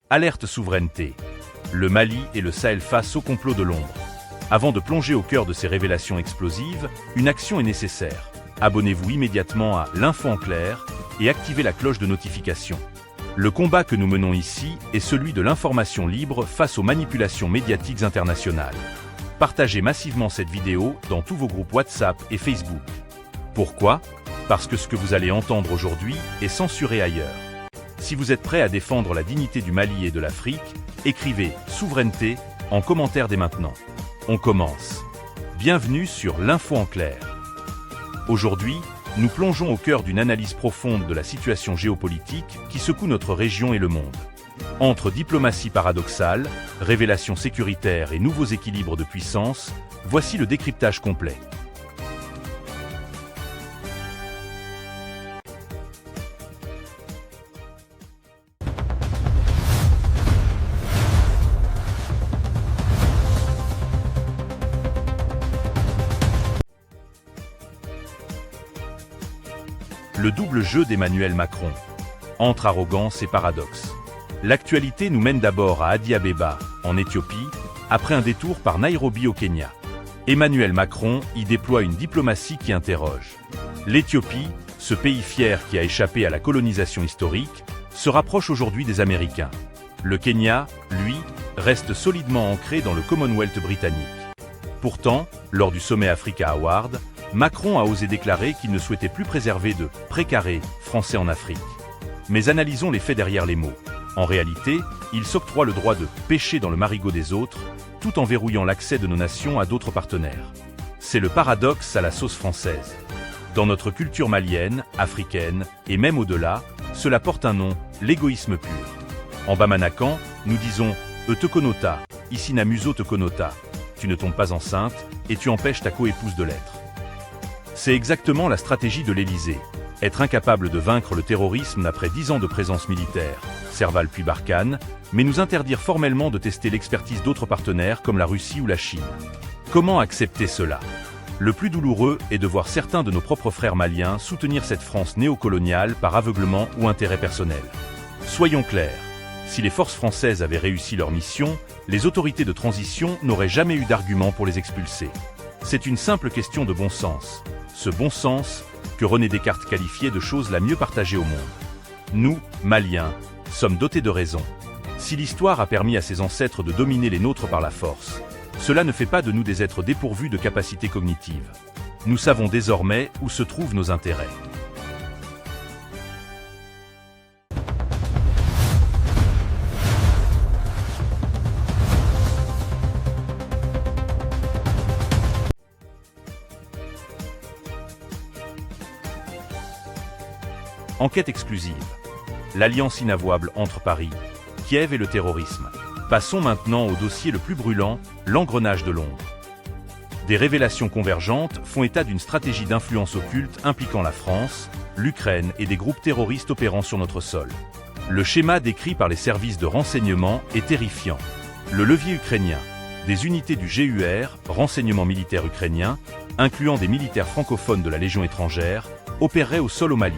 Alerte souveraineté. Le Mali et le Sahel face au complot de l'ombre. Avant de plonger au cœur de ces révélations explosives, une action est nécessaire. Abonnez-vous immédiatement à l'Info en clair et activez la cloche de notification. Le combat que nous menons ici est celui de l'information libre face aux manipulations médiatiques internationales. Partagez massivement cette vidéo dans tous vos groupes WhatsApp et Facebook. Pourquoi ? Parce que ce que vous allez entendre aujourd'hui est censuré ailleurs. Si vous êtes prêt à défendre la dignité du Mali et de l'Afrique, écrivez « Souveraineté » en commentaire dès maintenant. On commence. Bienvenue sur l'Info en clair. Aujourd'hui, nous plongeons au cœur d'une analyse profonde de la situation géopolitique qui secoue notre région et le monde. Entre diplomatie paradoxale, révélations sécuritaires et nouveaux équilibres de puissance, voici le décryptage complet. Le double jeu d'Emmanuel Macron. Entre arrogance et paradoxe. L'actualité nous mène d'abord à Addis Abeba, en Éthiopie, après un détour par Nairobi au Kenya. Emmanuel Macron y déploie une diplomatie qui interroge. L'Éthiopie, ce pays fier qui a échappé à la colonisation historique, se rapproche aujourd'hui des Américains. Le Kenya, lui, reste solidement ancré dans le Commonwealth britannique. Pourtant, lors du sommet Africa Award, Macron a osé déclarer qu'il ne souhaitait plus préserver de « précarés » français en Afrique. Mais analysons les faits derrière les mots. En réalité, il s'octroie le droit de « pêcher dans le marigot des autres », tout en verrouillant l'accès de nos nations à d'autres partenaires. C'est le paradoxe à la sauce française. Dans notre culture malienne, africaine, et même au-delà, cela porte un nom, l'égoïsme pur. En Bamanakan, nous disons « Eutekonota », ici Namuso Tekonota. Tu ne tombes pas enceinte, et tu empêches ta coépouse de l'être. C'est exactement la stratégie de l'Élysée. Être incapable de vaincre le terrorisme après 10 ans de présence militaire, Serval puis Barkhane, mais nous interdire formellement de tester l'expertise d'autres partenaires comme la Russie ou la Chine. Comment accepter cela ? Le plus douloureux est de voir certains de nos propres frères maliens soutenir cette France néocoloniale par aveuglement ou intérêt personnel. Soyons clairs, si les forces françaises avaient réussi leur mission, les autorités de transition n'auraient jamais eu d'argument pour les expulser. C'est une simple question de bon sens. Ce bon sens que René Descartes qualifiait de chose la mieux partagée au monde. Nous, Maliens, sommes dotés de raison. Si l'histoire a permis à ses ancêtres de dominer les nôtres par la force, cela ne fait pas de nous des êtres dépourvus de capacités cognitives. Nous savons désormais où se trouvent nos intérêts. Enquête exclusive. L'alliance inavouable entre Paris, Kiev et le terrorisme. Passons maintenant au dossier le plus brûlant, l'engrenage de Londres. Des révélations convergentes font état d'une stratégie d'influence occulte impliquant la France, l'Ukraine et des groupes terroristes opérant sur notre sol. Le schéma décrit par les services de renseignement est terrifiant. Le levier ukrainien. Des unités du GUR, renseignement militaire ukrainien, incluant des militaires francophones de la Légion étrangère, opéreraient au sol au Mali.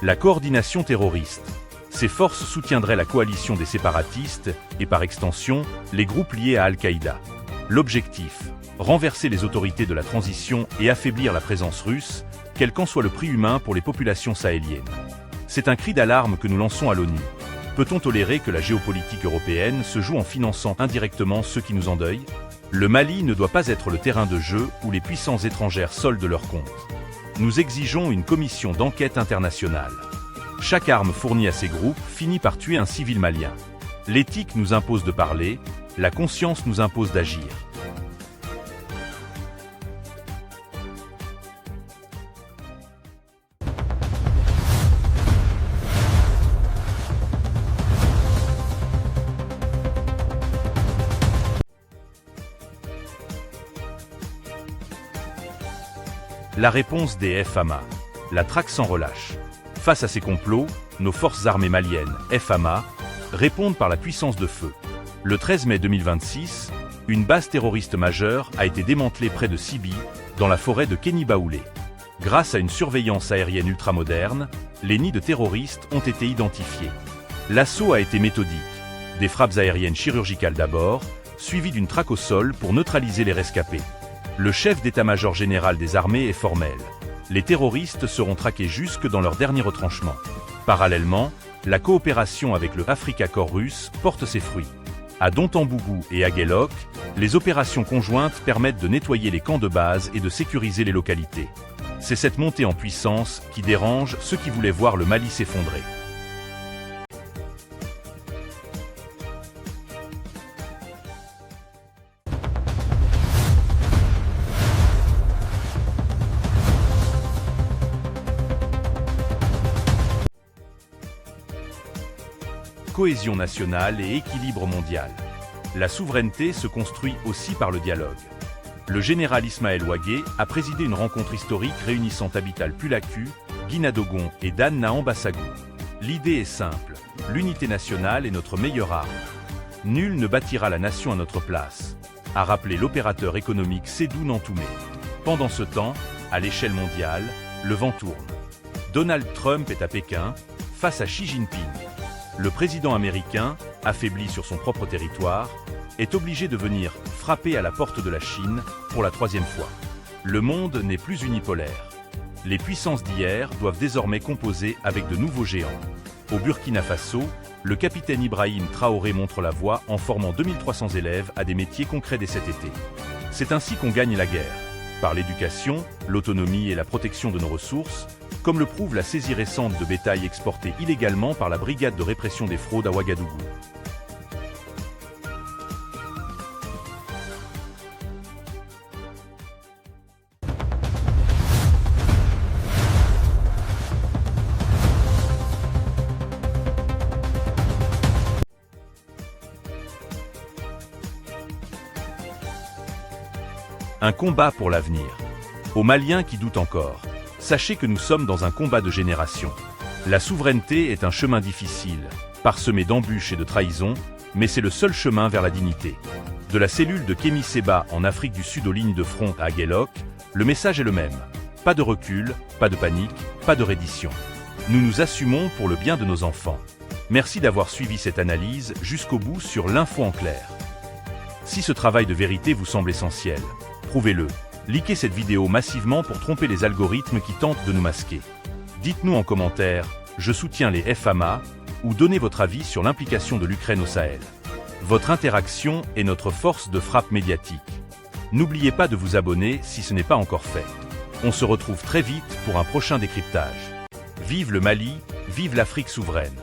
La coordination terroriste. Ces forces soutiendraient la coalition des séparatistes et par extension, les groupes liés à Al-Qaïda. L'objectif, renverser les autorités de la transition et affaiblir la présence russe, quel qu'en soit le prix humain pour les populations sahéliennes. C'est un cri d'alarme que nous lançons à l'ONU. Peut-on tolérer que la géopolitique européenne se joue en finançant indirectement ceux qui nous endeuillent ? Le Mali ne doit pas être le terrain de jeu où les puissances étrangères soldent leurs comptes. Nous exigeons une commission d'enquête internationale. Chaque arme fournie à ces groupes finit par tuer un civil malien. L'éthique nous impose de parler, la conscience nous impose d'agir. La réponse des FAMA. La traque sans relâche. Face à ces complots, nos forces armées maliennes, FAMA, répondent par la puissance de feu. Le 13 mai 2026, une base terroriste majeure a été démantelée près de Sibi, dans la forêt de Kéni-Baoulé. Grâce à une surveillance aérienne ultramoderne, les nids de terroristes ont été identifiés. L'assaut a été méthodique. Des frappes aériennes chirurgicales d'abord, suivies d'une traque au sol pour neutraliser les rescapés. Le chef d'état-major général des armées est formel. Les terroristes seront traqués jusque dans leur dernier retranchement. Parallèlement, la coopération avec le Afrika Korps russe porte ses fruits. À Dontambougou et à Guelok, les opérations conjointes permettent de nettoyer les camps de base et de sécuriser les localités. C'est cette montée en puissance qui dérange ceux qui voulaient voir le Mali s'effondrer. Cohésion nationale et équilibre mondial. La souveraineté se construit aussi par le dialogue. Le général Ismaël Ouagé a présidé une rencontre historique réunissant Abital Pulaku, Guina Dogon et Dan Nahan Bassagou. L'idée est simple, l'unité nationale est notre meilleure arme. Nul ne bâtira la nation à notre place, a rappelé l'opérateur économique Sédou Nantoumé. Pendant ce temps, à l'échelle mondiale, le vent tourne. Donald Trump est à Pékin, face à Xi Jinping. Le président américain, affaibli sur son propre territoire, est obligé de venir frapper à la porte de la Chine pour la 3e fois. Le monde n'est plus unipolaire. Les puissances d'hier doivent désormais composer avec de nouveaux géants. Au Burkina Faso, le capitaine Ibrahim Traoré montre la voie en formant 2300 élèves à des métiers concrets dès cet été. C'est ainsi qu'on gagne la guerre, par l'éducation, l'autonomie et la protection de nos ressources, comme le prouve la saisie récente de bétail exporté illégalement par la Brigade de répression des fraudes à Ouagadougou. Un combat pour l'avenir. Aux Maliens qui doutent encore, sachez que nous sommes dans un combat de génération. La souveraineté est un chemin difficile, parsemé d'embûches et de trahisons, mais c'est le seul chemin vers la dignité. De la cellule de Kémy Séba en Afrique du Sud aux lignes de front à Guelok, le message est le même. Pas de recul, pas de panique, pas de reddition. Nous nous assumons pour le bien de nos enfants. Merci d'avoir suivi cette analyse jusqu'au bout sur l'Info en clair. Si ce travail de vérité vous semble essentiel, prouvez-le. Likez cette vidéo massivement pour tromper les algorithmes qui tentent de nous masquer. Dites-nous en commentaire « Je soutiens les FAMA » ou donnez votre avis sur l'implication de l'Ukraine au Sahel. Votre interaction est notre force de frappe médiatique. N'oubliez pas de vous abonner si ce n'est pas encore fait. On se retrouve très vite pour un prochain décryptage. Vive le Mali, vive l'Afrique souveraine!